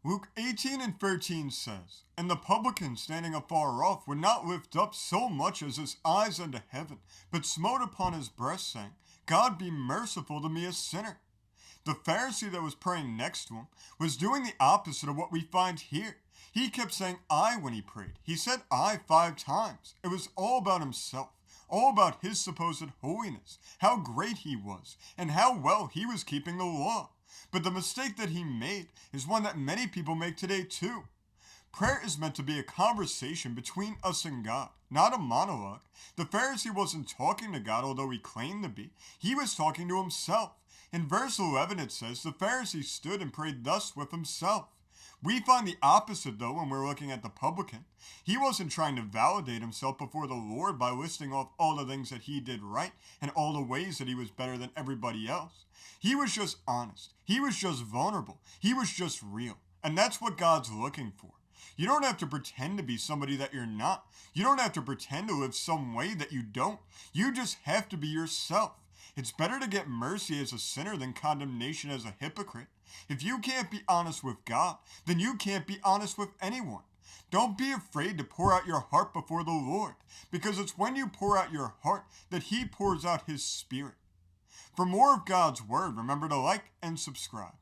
Luke 18 and 13 says, "And the publican standing afar off would not lift up so much as his eyes unto heaven, but smote upon his breast, saying, God be merciful to me a sinner." The Pharisee that was praying next to him was doing the opposite of what we find here. He kept saying I when he prayed. He said I 5 times. It was all about himself, all about his supposed holiness, how great he was, and how well he was keeping the law. But the mistake that he made is one that many people make today too. Prayer is meant to be a conversation between us and God, not a monologue. The Pharisee wasn't talking to God, although he claimed to be. He was talking to himself. In verse 11 it says, "The Pharisee stood and prayed thus with himself." We find the opposite, though, when we're looking at the publican. He wasn't trying to validate himself before the Lord by listing off all the things that he did right and all the ways that he was better than everybody else. He was just honest. He was just vulnerable. He was just real. And that's what God's looking for. You don't have to pretend to be somebody that you're not. You don't have to pretend to live some way that you don't. You just have to be yourself. It's better to get mercy as a sinner than condemnation as a hypocrite. If you can't be honest with God, then you can't be honest with anyone. Don't be afraid to pour out your heart before the Lord, because it's when you pour out your heart that He pours out His Spirit. For more of God's Word, remember to like and subscribe.